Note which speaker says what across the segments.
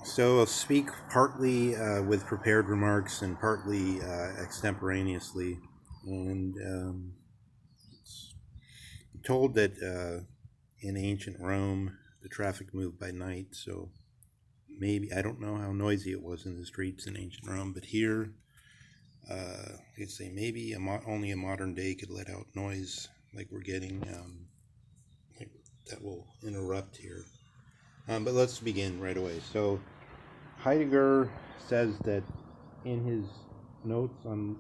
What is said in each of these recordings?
Speaker 1: So I'll speak partly with prepared remarks and partly extemporaneously. And it's told that in ancient Rome, the traffic moved by night. So maybe, I don't know how noisy it was in the streets in ancient Rome, but here, I'd say maybe only a modern day could let out noise like we're getting. Like that will interrupt here. But let's begin right away. So Heidegger says that in his notes on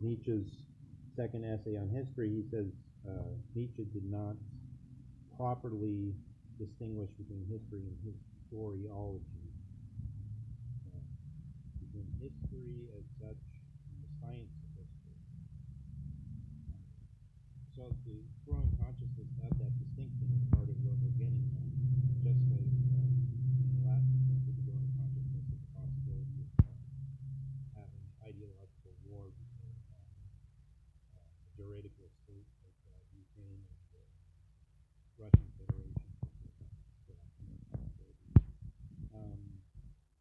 Speaker 1: Nietzsche's second essay on history, he says Nietzsche did not properly distinguish between history and historiology, between history as such and the science of history. So the growing consciousness of that distinction is part of what we're getting at. Just like in the last example, the growing consciousness of the possibility of having ideological war between a juridical state like Ukraine and the Russian Federation.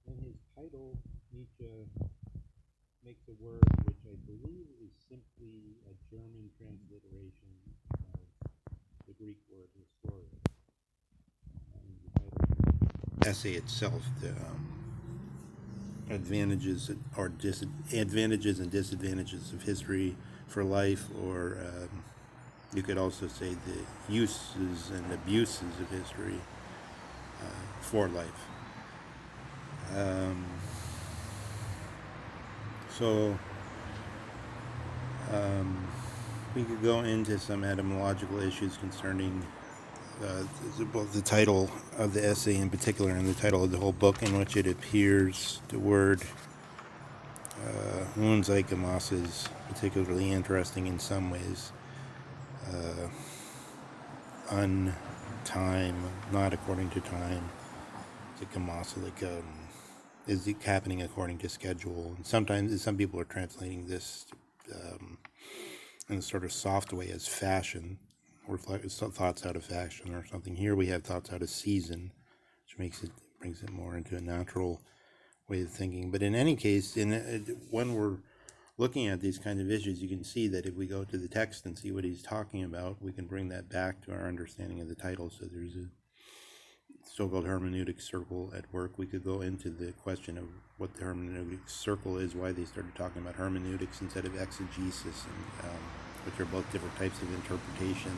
Speaker 1: In his title, Nietzsche makes a word which I believe is simply a German transliteration of the Greek word historian. The essay itself, the advantages and disadvantages of history for life, or you could also say the uses and abuses of history for life. So we could go into some etymological issues concerning both the title of the essay in particular and the title of the whole book, in which it appears the word unzeitgemäß is particularly interesting in some ways. Untime, not according to time. Zeitgemäß, like is it happening according to schedule? And sometimes some people are translating this in a sort of soft way as fashion, or thoughts out of fashion or something. Here we have thoughts out of season, which brings it more into a natural way of thinking. But in any case, when we're looking at these kind of issues, you can see that if we go to the text and see what he's talking about, we can bring that back to our understanding of the title. So there's a so-called hermeneutic circle at work. We could go into the question of what the hermeneutic circle is, why they started talking about hermeneutics instead of exegesis, and which are both different types of interpretation.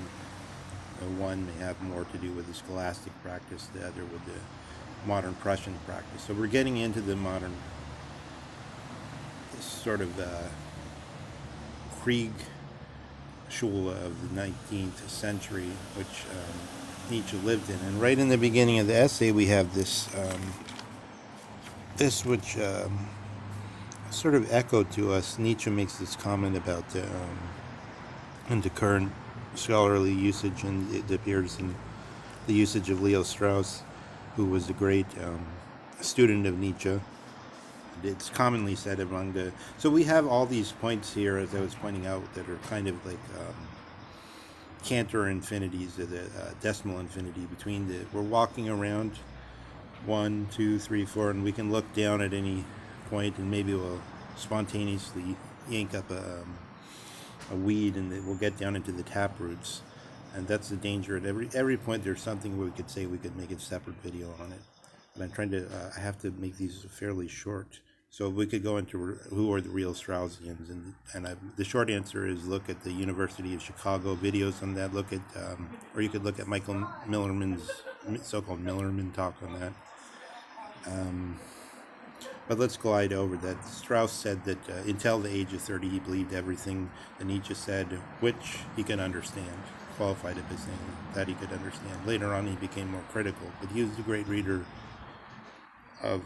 Speaker 1: One may have more to do with the scholastic practice, the other with the modern Prussian practice. So we're getting into the modern sort of Krieg Schule of the 19th century, which Nietzsche lived in. And right in the beginning of the essay, we have this which sort of echoed to us. Nietzsche makes this comment about the current scholarly usage, and it appears in the usage of Leo Strauss, who was a great student of Nietzsche. It's commonly said among so we have all these points here, as I was pointing out, that are kind of like Cantor infinities, or the decimal infinity between we're walking around 1, 2, 3, 4, and we can look down at any point, and maybe we'll spontaneously yank up a weed, and we'll get down into the tap roots. And that's the danger. At every point, there's something where we could say we could make a separate video on it. But I'm trying to, I have to make these fairly short. So we could go into who are the real Straussians, and the short answer is look at the University of Chicago videos on that. Look at, or you could look at Michael Millerman's so-called Millerman talk on that. But let's glide over that. Strauss said that until the age of 30, he believed everything that Nietzsche said, which he could understand. Qualified it by saying that he could understand. Later on, he became more critical, but he was a great reader of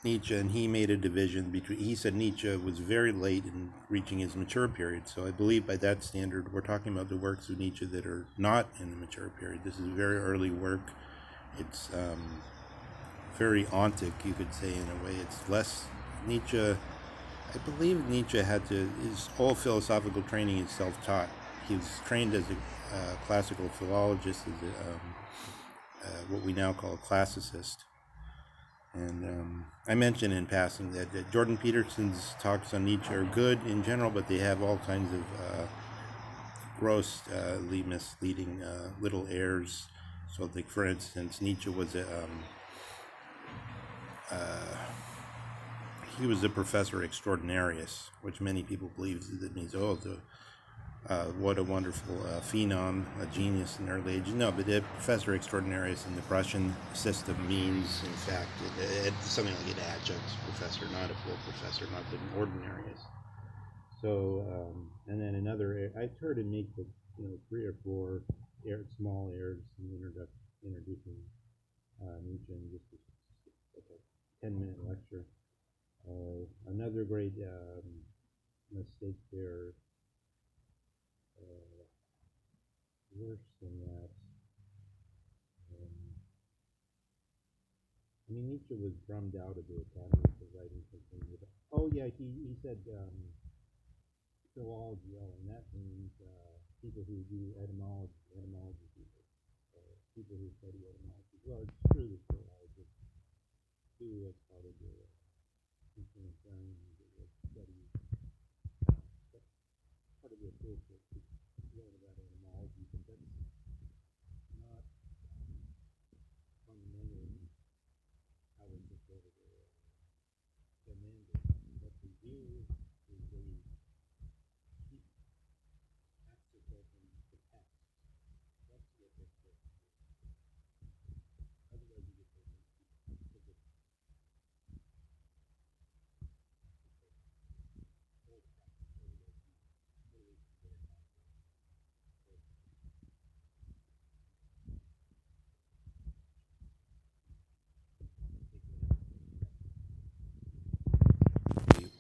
Speaker 1: Nietzsche, and he made a division between. He said Nietzsche was very late in reaching his mature period. So I believe by that standard, we're talking about the works of Nietzsche that are not in the mature period. This is a very early work. It's very ontic, you could say, in a way. It's less Nietzsche. I believe Nietzsche his whole philosophical training is self-taught. He was trained as a classical philologist, as what we now call a classicist. And I mentioned in passing that Jordan Peterson's talks on Nietzsche are good in general, but they have all kinds of grossly misleading little errors. So, like, for instance, Nietzsche was he was a professor extraordinarius, which many people believe that means, what a wonderful phenom, a genius in the early ages. No, but a professor extraordinarius in the Prussian system means, in fact, it's something like an adjunct professor, not a full professor, not an ordinarius. So, and then another, I've heard him make 3 or 4 small errors in introducing Nietzsche in just like a 10-minute lecture. Another great mistake there. Worse than that. Nietzsche was drummed out of the Academy for writing something. He said philology, and that means people who do etymology people, people who study etymology. Well, it's true that philologists do as part of their influence learning study, part of their course to learn about etymology, but that's not fundamentally how they think over their mandate. What they do is they keep access open to text. That's what they're supposed to do. Otherwise, you get the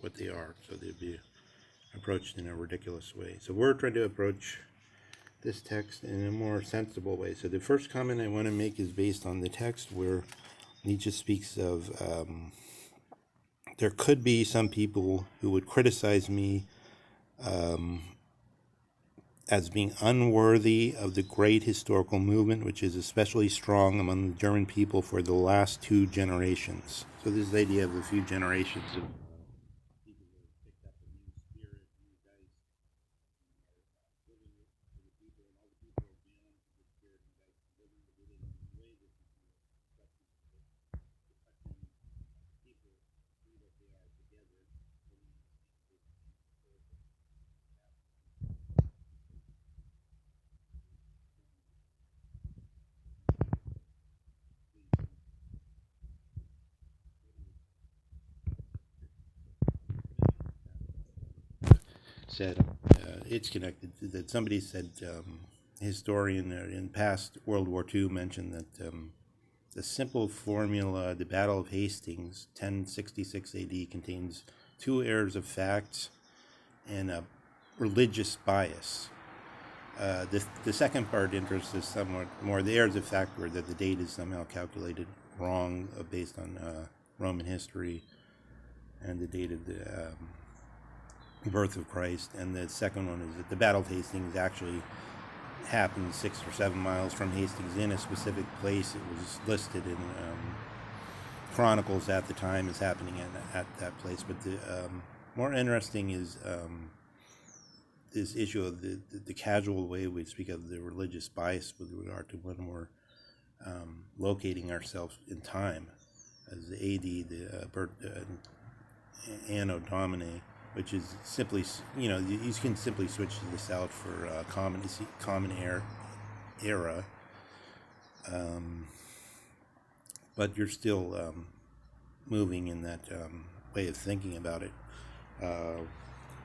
Speaker 1: what they are, so they'd be approached in a ridiculous way. So we're trying to approach this text in a more sensible way. So the first comment I want to make is based on the text where Nietzsche speaks of there could be some people who would criticize me as being unworthy of the great historical movement, which is especially strong among the German people for the last 2 generations. So this idea of a few generations of people who have picked up a new spirit, new dice, are living it for the people, and all the people are beyond the spirit and dice, living with it in a way that is reflecting people see what they are together, said it's connected to that. Somebody said a historian in past World War II mentioned that the simple formula, the Battle of Hastings, 1066 AD, contains 2 errors of facts and a religious bias. The second part interests us somewhat more. The errors of fact were that the date is somehow calculated wrong based on Roman history and the date of the birth of Christ. And the second one is that the Battle of Hastings actually happened 6 or 7 miles from Hastings in a specific place. It was listed in chronicles at the time as happening at that place. But the more interesting is this issue of the casual way we speak of the religious bias with regard to when we're locating ourselves in time, as the AD, the Anno Domini, which is simply, you can simply switch this out for common era, but you're still moving in that way of thinking about it.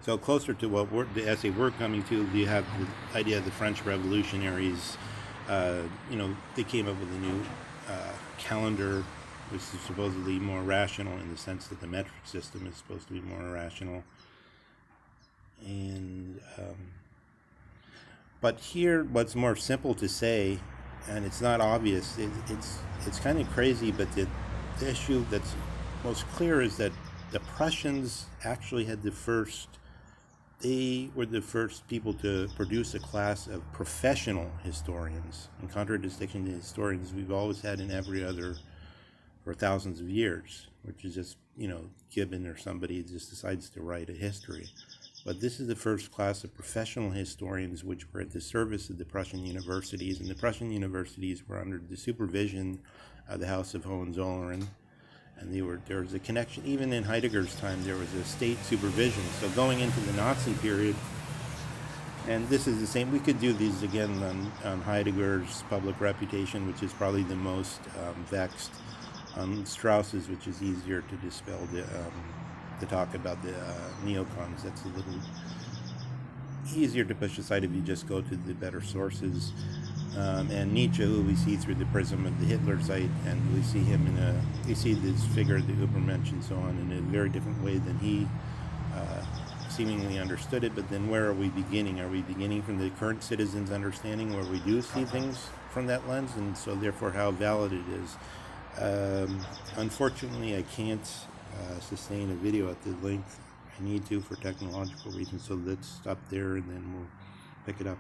Speaker 1: So closer to what the essay we're coming to, you have the idea of the French revolutionaries. They came up with a new calendar, which is supposedly more rational in the sense that the metric system is supposed to be more rational. And but here, what's more simple to say, and it's not obvious. It's kind of crazy, but the issue that's most clear is that the Prussians actually had the first they were the first people to produce a class of professional historians, in contradistinction to historians we've always had in every other for thousands of years, which is just, Gibbon or somebody just decides to write a history. But this is the first class of professional historians which were at the service of the Prussian universities, and the Prussian universities were under the supervision of the House of Hohenzollern, and there was a connection. Even in Heidegger's time, there was a state supervision. So going into the Nazi period, and this is the same, we could do these again on Heidegger's public reputation, which is probably the most vexed, Strauss's, which is easier to dispel, to talk about the neocons. That's a little easier to push aside if you just go to the better sources. And Nietzsche, who we see through the prism of the Hitler Zeit, and we see him we see this figure, the Übermensch and so on, in a very different way than he seemingly understood it. But then where are we beginning? Are we beginning from the current citizen's understanding, where we do see things from that lens, and so therefore how valid it is? Unfortunately, I can't sustain a video at the length I need to for technological reasons, so let's stop there and then we'll pick it up.